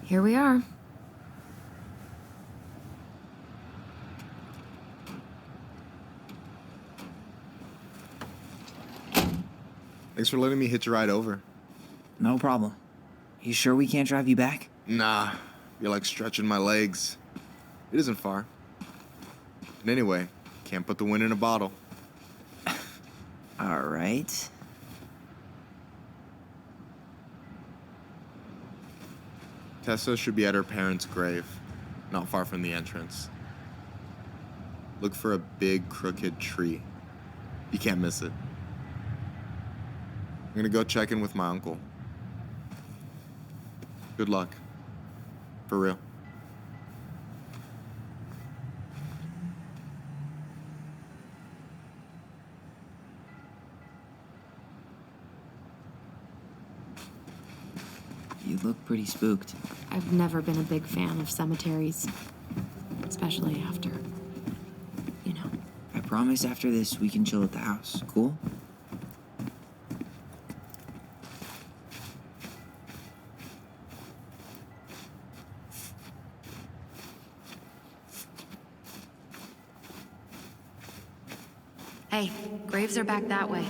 Here we are. Thanks for letting me hitch a ride over. No problem. You sure we can't drive you back? Nah, you're like stretching my legs. It isn't far. And anyway, can't put the wind in a bottle. All right. Tessa should be at her parents' grave, not far from the entrance. Look for a big, crooked tree. You can't miss it. I'm gonna go check in with my uncle. Good luck. For real. You look pretty spooked. I've never been a big fan of cemeteries. Especially after, you know. I promise after this we can chill at the house. Cool? Hey, graves are back that way.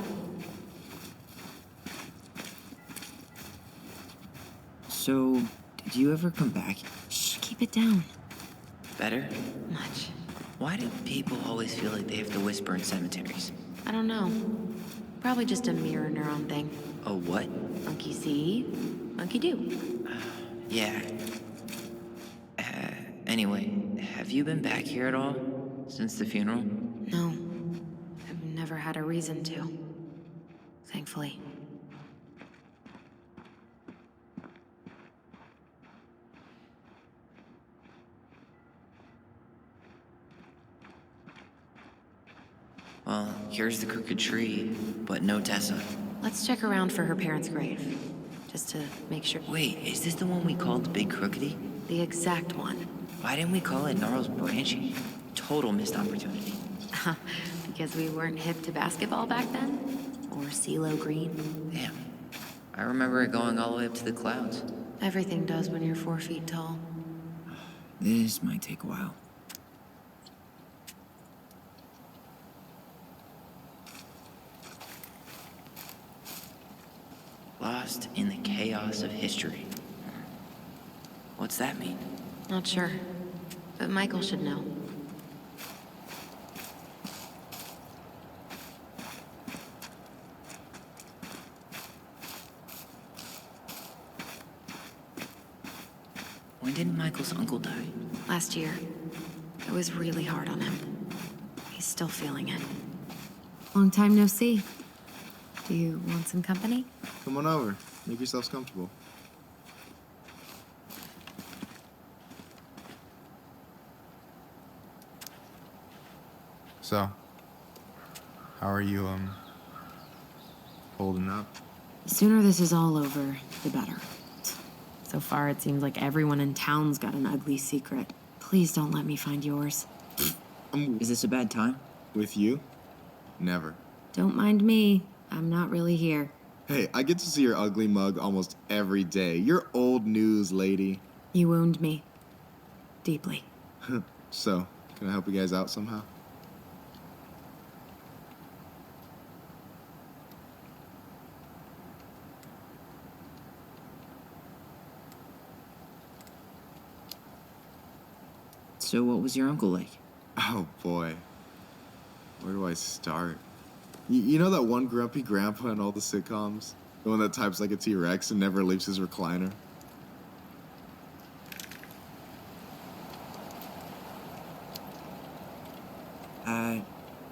So, did you ever come back? Shh, keep it down. Better? Much. Why do people always feel like they have to whisper in cemeteries? I don't know. Probably just a mirror neuron thing. A what? Monkey see, monkey do. Yeah. Anyway, have you been back here at all? Since the funeral? No. I've never had a reason to. Thankfully. Well, here's the crooked tree, but no Tessa. Let's check around for her parents' grave. Just to make sure. Wait, is this the one we called the Big Crookedy? The exact one. Why didn't we call it Gnarls Branching? Total missed opportunity. Because we weren't hip to basketball back then? Or CeeLo Green? Damn. I remember it going all the way up to the clouds. Everything does when you're 4 feet tall. This might take a while. Lost in the chaos of history. What's that mean? Not sure. But Michael should know. When did Michael's uncle die? Last year. It was really hard on him. He's still feeling it. Long time no see. Do you want some company? Come on over. Make yourselves comfortable. So, how are you, holding up? The sooner this is all over, the better. So far, it seems like everyone in town's got an ugly secret. Please don't let me find yours. Is this a bad time? With you? Never. Don't mind me. I'm not really here. Hey, I get to see your ugly mug almost every day. You're old news, lady. You wound me. Deeply. So, can I help you guys out somehow? So what was your uncle like? Oh boy. Where do I start? You know that one grumpy grandpa in all the sitcoms? The one that types like a T-Rex and never leaves his recliner?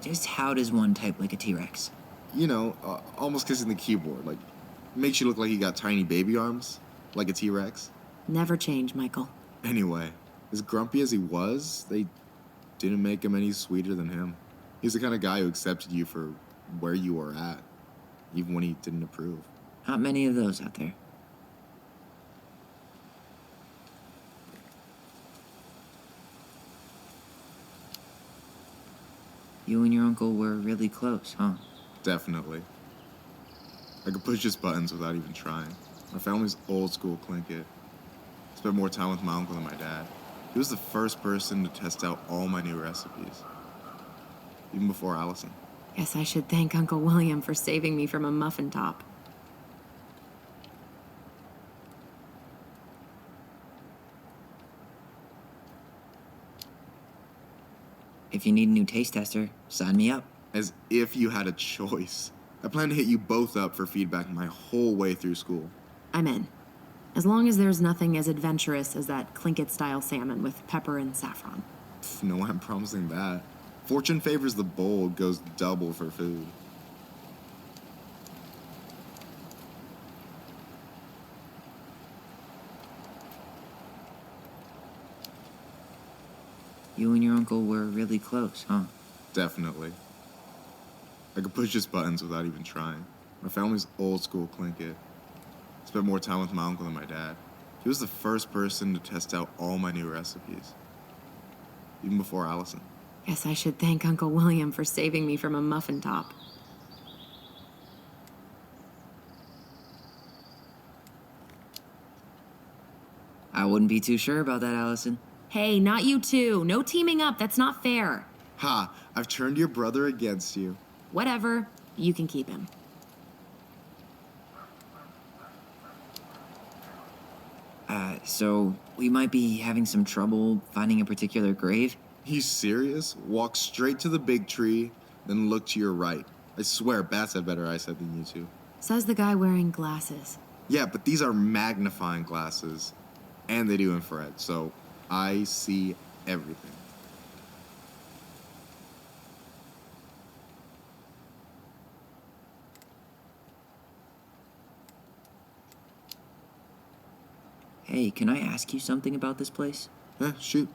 Just how does one type like a T-Rex? You know, almost kissing the keyboard. Like, makes you look like you got tiny baby arms, like a T-Rex. Never change, Michael. Anyway, as grumpy as he was, they didn't make him any sweeter than him. He's the kind of guy who accepted you for where you were at, even when he didn't approve. Not many of those out there. You and your uncle were really close, huh? Definitely. I could push his buttons without even trying. My family's old school Clinkit. Spent more time with my uncle than my dad. He was the first person to test out all my new recipes, even before Alyson. Guess I should thank Uncle William for saving me from a muffin top. If you need a new taste tester, sign me up. As if you had a choice. I plan to hit you both up for feedback my whole way through school. I'm in. As long as there's nothing as adventurous as that Tlingit-style salmon with pepper and saffron. No way I'm promising that. Fortune favors the bold, goes double for food. You and your uncle were really close, huh? Definitely. I could push his buttons without even trying. My family's old school Tlingit. Spent more time with my uncle than my dad. He was the first person to test out all my new recipes, even before Alyson. Guess I should thank Uncle William for saving me from a muffin top. I wouldn't be too sure about that, Alyson. Hey, not you two. No teaming up. That's not fair. Ha! I've turned your brother against you. Whatever. You can keep him. So we might be having some trouble finding a particular grave? You serious? Walk straight to the big tree, then look to your right. I swear, bats have better eyesight than you two. Says the guy wearing glasses. Yeah, but these are magnifying glasses, and they do infrared, so I see everything. Hey, can I ask you something about this place? Shoot.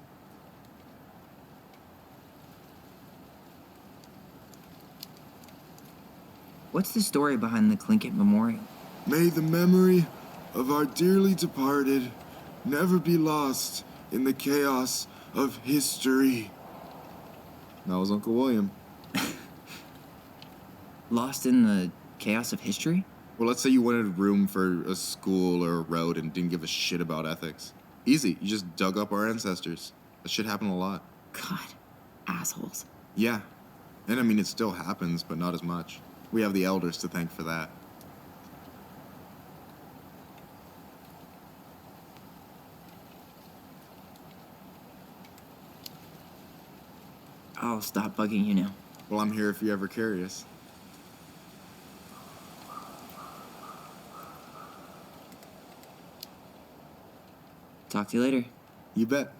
What's the story behind the Tlingit Memorial? May the memory of our dearly departed never be lost in the chaos of history. That was Uncle William. Lost in the chaos of history? Well, let's say you wanted room for a school or a road and didn't give a shit about ethics. Easy, you just dug up our ancestors. That shit happened a lot. God, assholes. Yeah, and I mean, it still happens, but not as much. We have the elders to thank for that. I'll stop bugging you now. Well, I'm here if you're ever curious. Talk to you later. You bet.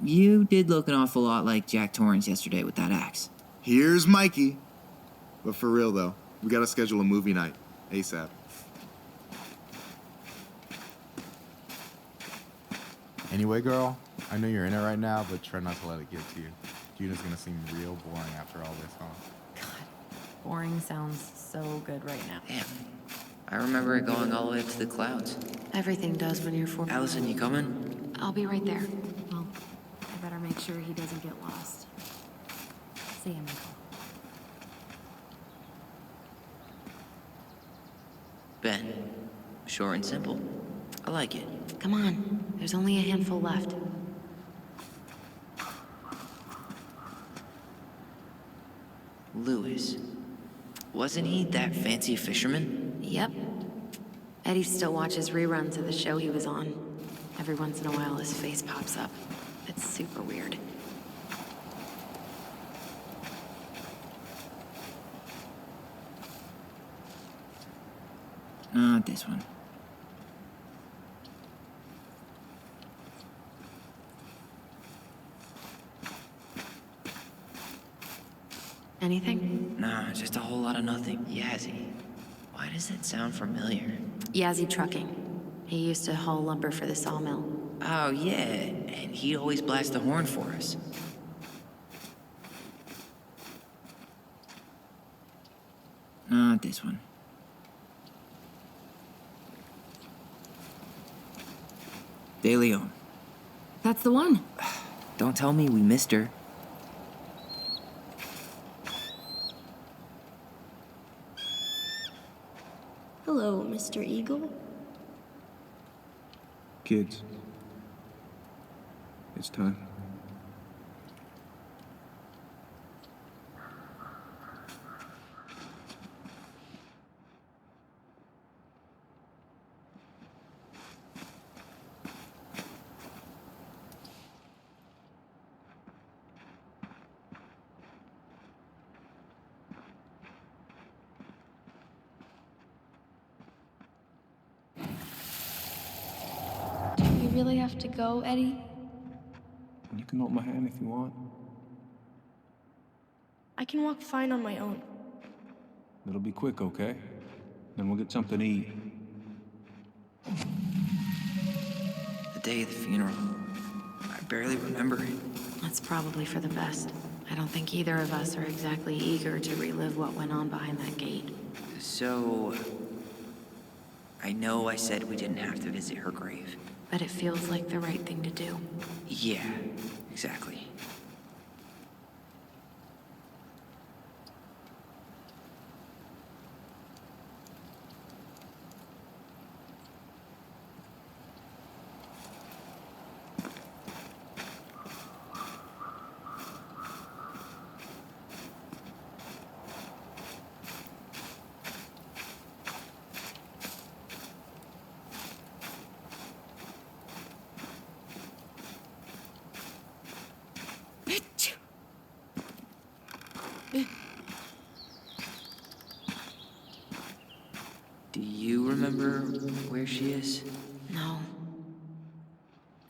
You did look an awful lot like Jack Torrance yesterday with that axe. Here's Mikey. But for real, though, we gotta schedule a movie night. ASAP. Anyway, girl, I know you're in it right now, but try not to let it get to you. Juna's gonna seem real boring after all this, huh? Boring sounds so good right now. Damn. I remember it going all the way up to the clouds. Everything does when you're 4. Alyson, you coming? I'll be right there. Well, I better make sure he doesn't get lost. See you, Michael. Ben. Short and simple. I like it. Come on. There's only a handful left. Lewis. Wasn't he that fancy fisherman? Yep. Eddie still watches reruns of the show he was on. Every once in a while, his face pops up. It's super weird. Not this one. Anything? Nah, just a whole lot of nothing. Yazzie. Why does that sound familiar? Yazzie Trucking. He used to haul lumber for the sawmill. Oh, yeah. And he'd always blast the horn for us. Not this one. De Leon. That's the one. Don't tell me we missed her. Hello, Mr. Eagle. Kids, it's time. Do you really have to go, Eddie? You can hold my hand if you want. I can walk fine on my own. It'll be quick, okay? Then we'll get something to eat. The day of the funeral. I barely remember it. That's probably for the best. I don't think either of us are exactly eager to relive what went on behind that gate. So, I know I said we didn't have to visit her grave. But it feels like the right thing to do. Yeah, exactly. Do you remember where she is? No.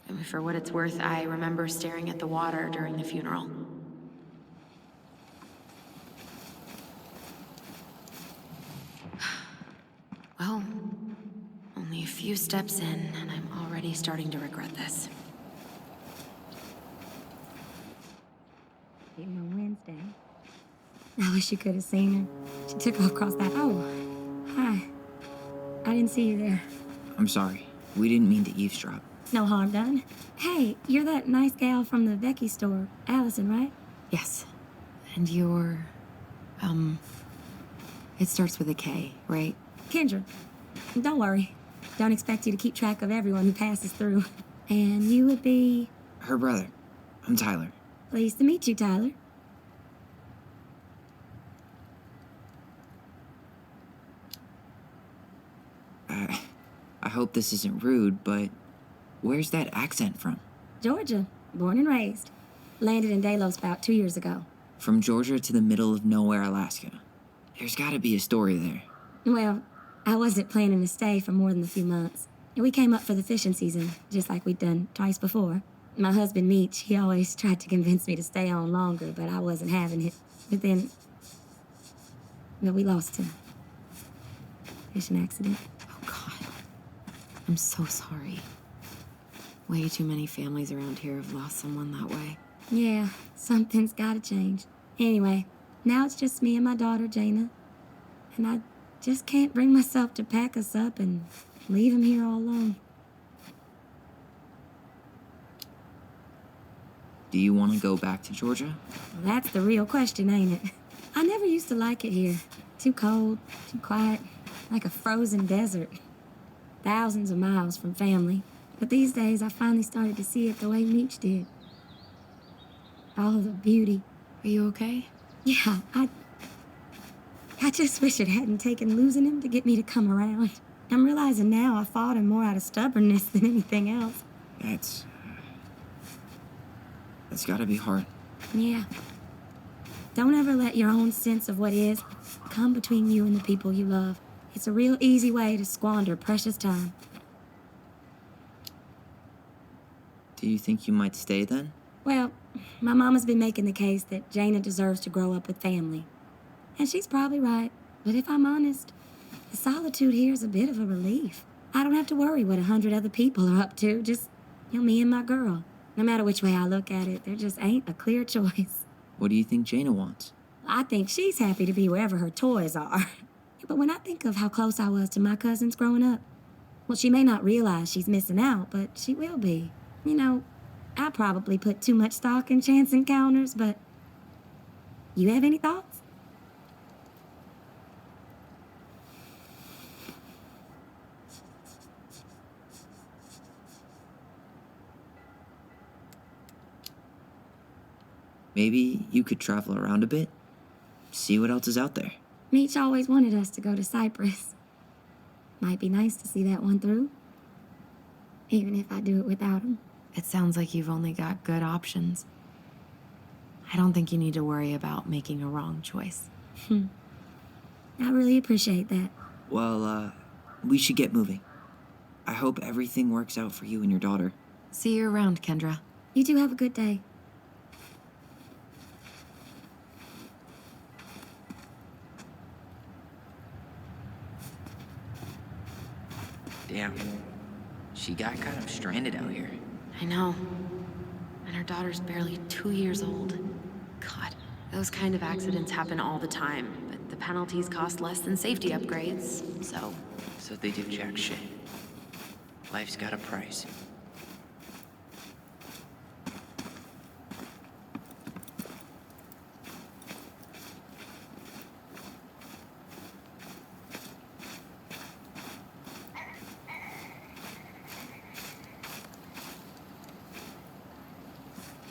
I mean, for what it's worth, I remember staring at the water during the funeral. Well, only a few steps in, and I'm already starting to regret this. On Wednesday. I wish you could have seen her. She took off across that. Oh, hi. I didn't see you there. I'm sorry. We didn't mean to eavesdrop. No harm done. Hey, you're that nice gal from the Becky store, Alyson, right? Yes. And you're... It starts with a K, right? Kendra. Don't worry. Don't expect you to keep track of everyone who passes through. And you would be... Her brother. I'm Tyler. Pleased to meet you, Tyler. I hope this isn't rude, but where's that accent from? Georgia. Born and raised. Landed in Delos about 2 years ago. From Georgia to the middle of nowhere, Alaska. There's gotta be a story there. Well, I wasn't planning to stay for more than a few months. We came up for the fishing season, just like we'd done twice before. My husband, Meech, he always tried to convince me to stay on longer, but I wasn't having it. But then... well, we lost him. Fishing accident. Oh, God. I'm so sorry. Way too many families around here have lost someone that way. Yeah, something's gotta change. Anyway, now it's just me and my daughter, Jaina. And I just can't bring myself to pack us up and leave him here all alone. Do you want to go back to Georgia? Well, that's the real question, ain't it? I never used to like it here. Too cold, too quiet, like a frozen desert. Thousands of miles from family. But these days, I finally started to see it the way Meech did. All the beauty. Are you okay? Yeah, I just wish it hadn't taken losing him to get me to come around. I'm realizing now I fought him more out of stubbornness than anything else. That's gotta be hard. Yeah. Don't ever let your own sense of what is come between you and the people you love. It's a real easy way to squander precious time. Do you think you might stay then? Well, my mama's been making the case that Jaina deserves to grow up with family. And she's probably right. But if I'm honest, the solitude here is a bit of a relief. I don't have to worry what 100 other people are up to. Just, me and my girl. No matter which way I look at it, there just ain't a clear choice. What do you think Jaina wants? I think she's happy to be wherever her toys are. But when I think of how close I was to my cousins growing up, Well, she may not realize she's missing out, but she will be. You know, I probably put too much stock in chance encounters, but you have any thoughts? Maybe you could travel around a bit, see what else is out there. Meech always wanted us to go to Cyprus. Might be nice to see that one through, even if I do it without him. It sounds like you've only got good options. I don't think you need to worry about making a wrong choice. I really appreciate that. Well, we should get moving. I hope everything works out for you and your daughter. See you around, Kendra. You two have a good day. Damn. She got kind of stranded out here. I know. And her daughter's barely 2 years old. God, those kind of accidents happen all the time, but the penalties cost less than safety upgrades, so... So they do jack shit. Life's got a price.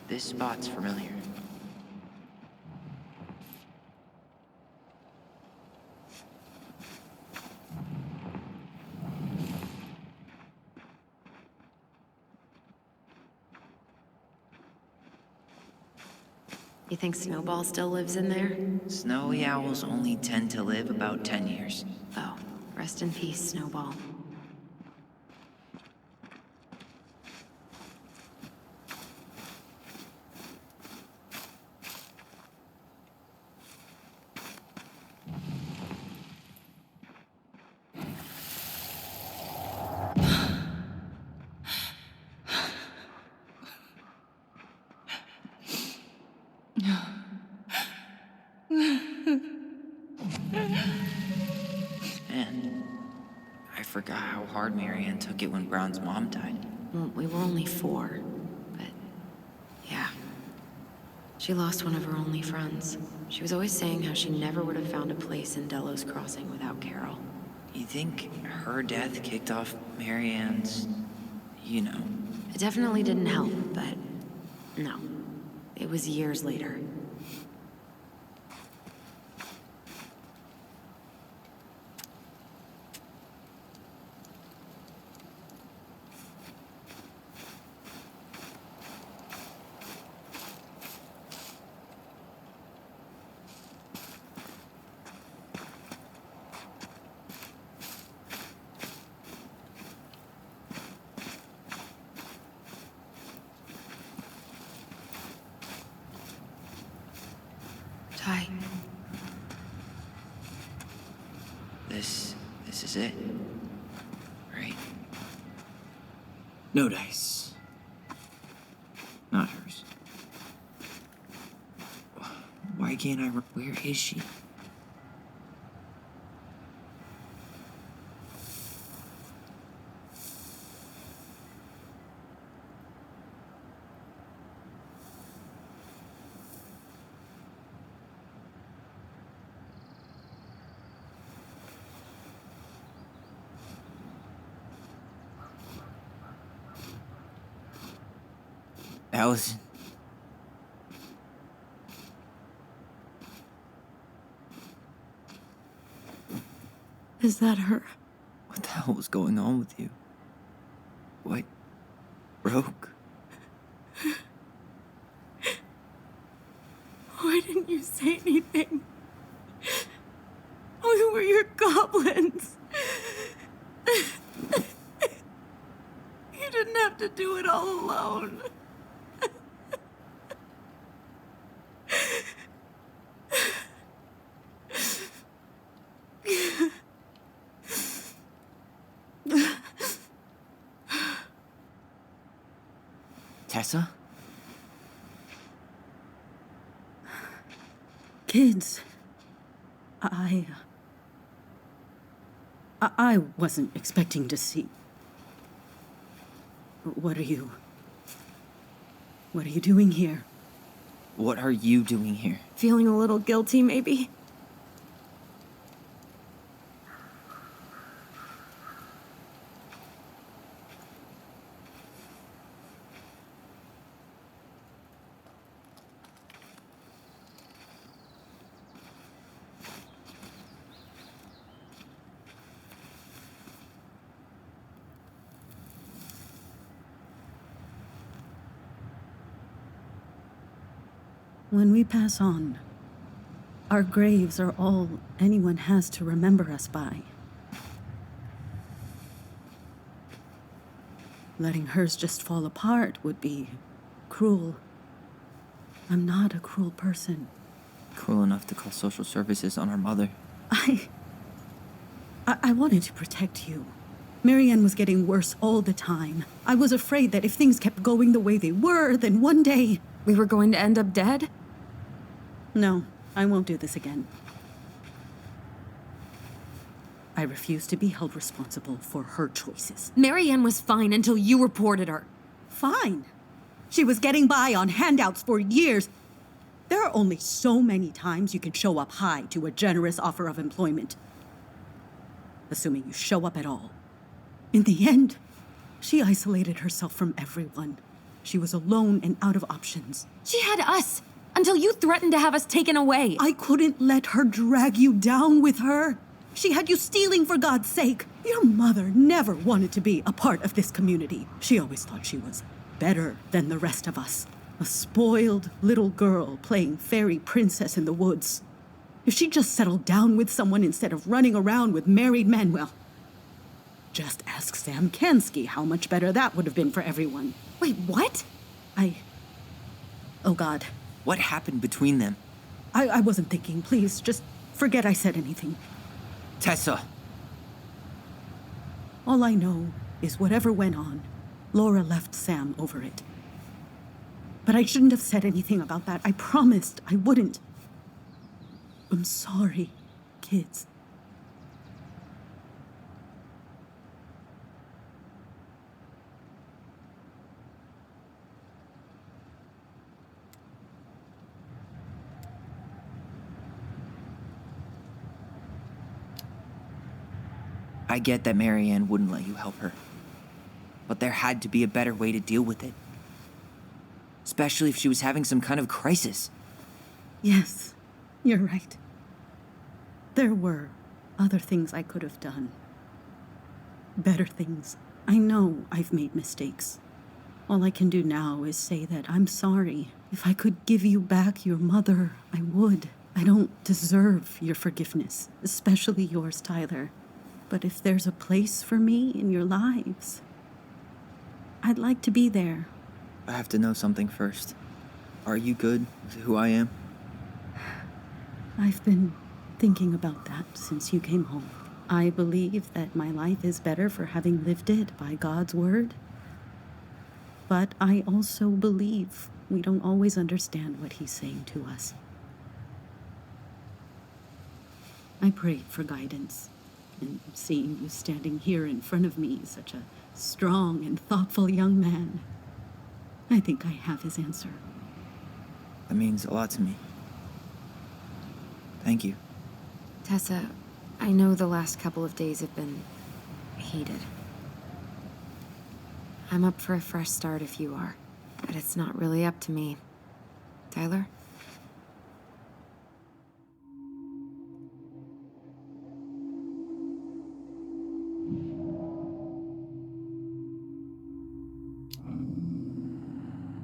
This spot's familiar. You think Snowball still lives in there? Snowy owls only tend to live about 10 years. Oh, rest in peace, Snowball. Man, I forgot how hard Marianne took it when Brown's mom died. Well, we were only 4, but... yeah. She lost one of her only friends. She was always saying how she never would have found a place in Delos Crossing without Carol. You think her death kicked off Marianne's, you know? It definitely didn't help, but... no. It was years later. Ty. This is it. Right? No dice. Not hers. Why can't I... Where is she? Alyson. Is that her? What the hell was going on with you? What broke? Why didn't you say anything? We were your goblins. You didn't have to do it all alone. Tessa? Kids, I wasn't expecting to see What are you doing here? What are you doing here? Feeling a little guilty, maybe? When we pass on, our graves are all anyone has to remember us by. Letting hers just fall apart would be cruel. I'm not a cruel person. Cruel enough to call social services on our mother. I wanted to protect you. Marianne was getting worse all the time. I was afraid that if things kept going the way they were, then one day... We were going to end up dead? No, I won't do this again. I refuse to be held responsible for her choices. Marianne was fine until you reported her. Fine. She was getting by on handouts for years. There are only so many times you can show up high to a generous offer of employment. Assuming you show up at all. In the end, she isolated herself from everyone. She was alone and out of options. She had us until you threatened to have us taken away. I couldn't let her drag you down with her. She had you stealing for God's sake. Your mother never wanted to be a part of this community. She always thought she was better than the rest of us. A spoiled little girl playing fairy princess in the woods. If she just settled down with someone instead of running around with married men, well, just ask Sam Kansky how much better that would have been for everyone. Wait, what? Oh God. What happened between them? I wasn't thinking. Please, just forget I said anything. Tessa! All I know is whatever went on, Laura left Sam over it. But I shouldn't have said anything about that. I promised I wouldn't. I'm sorry, kids. I get that Marianne wouldn't let you help her. But there had to be a better way to deal with it. Especially if she was having some kind of crisis. Yes, you're right. There were other things I could have done. Better things. I know I've made mistakes. All I can do now is say that I'm sorry. If I could give you back your mother, I would. I don't deserve your forgiveness, especially yours, Tyler. But if there's a place for me in your lives, I'd like to be there. I have to know something first. Are you good with who I am? I've been thinking about that since you came home. I believe that my life is better for having lived it by God's word. But I also believe we don't always understand what he's saying to us. I prayed for guidance. And seeing you standing here in front of me, such a strong and thoughtful young man, I think I have his answer. That means a lot to me. Thank you. Tessa, I know the last couple of days have been heated. I'm up for a fresh start if you are, but it's not really up to me. Tyler?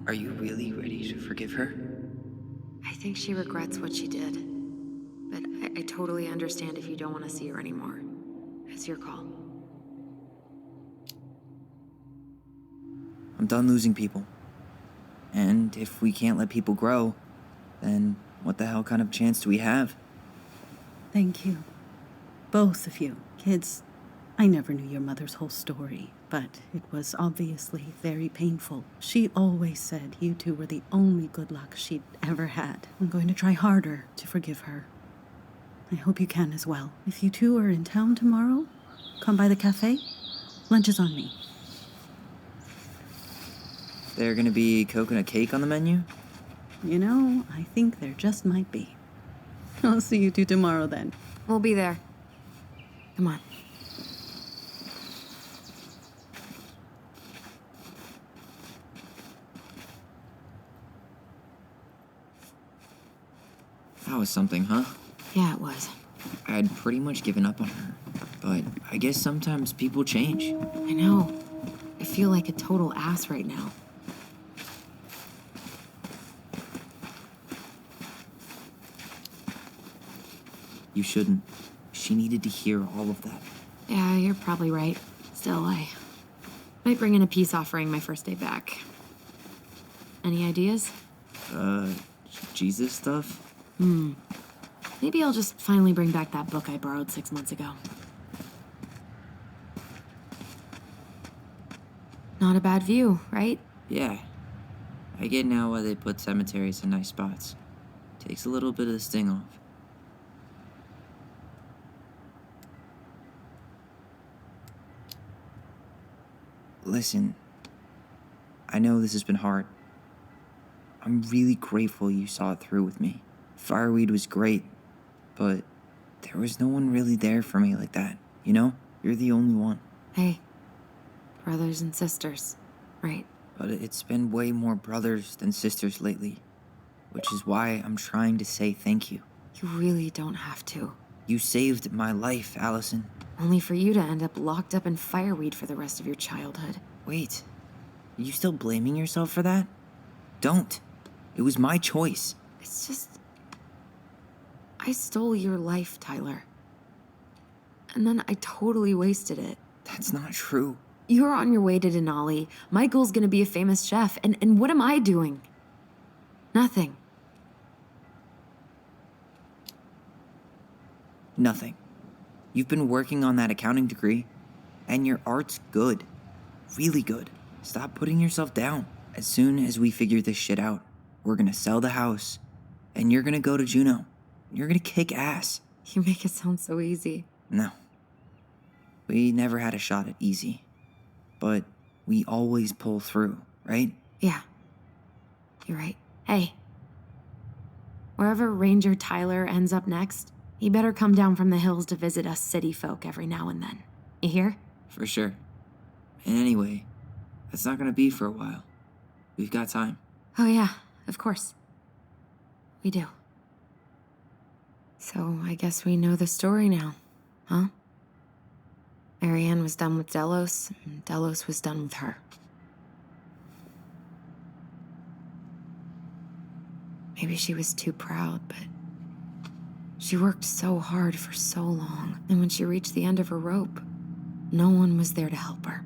Are you really ready to forgive her? I think she regrets what she did. But I totally understand if you don't want to see her anymore. It's your call. I'm done losing people. And if we can't let people grow, then what the hell kind of chance do we have? Thank you. Both of you. Kids, I never knew your mother's whole story, but it was obviously very painful. She always said you two were the only good luck she'd ever had. I'm going to try harder to forgive her. I hope you can as well. If you two are in town tomorrow, come by the cafe. Lunch is on me. There gonna be coconut cake on the menu? You know, I think there just might be. I'll see you two tomorrow then. We'll be there. Come on. That was something, huh? Yeah, it was. I had pretty much given up on her. But I guess sometimes people change. I know. I feel like a total ass right now. You shouldn't. She needed to hear all of that. Yeah, you're probably right. Still, I might bring in a peace offering my first day back. Any ideas? Jesus stuff? Maybe I'll just finally bring back that book I borrowed 6 months ago. Not a bad view, right? Yeah. I get now why they put cemeteries in nice spots. Takes a little bit of the sting off. Listen, I know this has been hard. I'm really grateful you saw it through with me. Fireweed was great, but there was no one really there for me like that, you know? You're the only one. Hey, brothers and sisters, right? But it's been way more brothers than sisters lately, which is why I'm trying to say thank you. You really don't have to. You saved my life, Alyson. Only for you to end up locked up in fireweed for the rest of your childhood. Wait, are you still blaming yourself for that? Don't. It was my choice. It's just... I stole your life, Tyler. And then I totally wasted it. That's not true. You're on your way to Denali. Michael's gonna be a famous chef, and what am I doing? Nothing. Nothing. You've been working on that accounting degree, and your art's good. Really good. Stop putting yourself down. As soon as we figure this shit out, we're gonna sell the house, and you're gonna go to Juneau. You're gonna kick ass. You make it sound so easy. No. We never had a shot at easy. But we always pull through, right? Yeah. You're right. Hey. Wherever Ranger Tyler ends up next, he better come down from the hills to visit us city folk every now and then. You hear? For sure. And anyway, that's not gonna be for a while. We've got time. Oh yeah, of course. We do. So I guess we know the story now, huh? Marianne was done with Delos, and Delos was done with her. Maybe she was too proud, but she worked so hard for so long, and when she reached the end of her rope, no one was there to help her.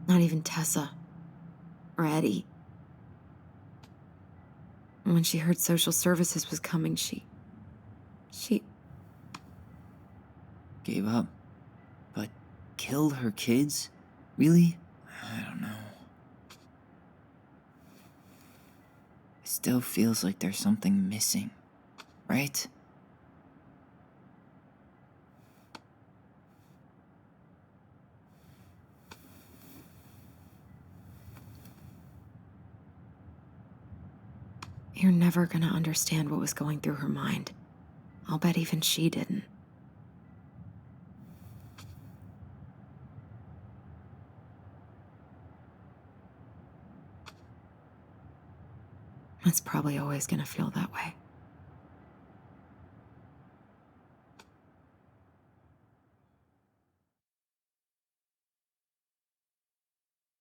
Not even Tessa or Eddie. And when she heard social services was coming, she Gave up. But killed her kids? Really? I don't know. It still feels like there's something missing, right? You're never gonna understand what was going through her mind. I'll bet even she didn't. It's probably always gonna feel that way.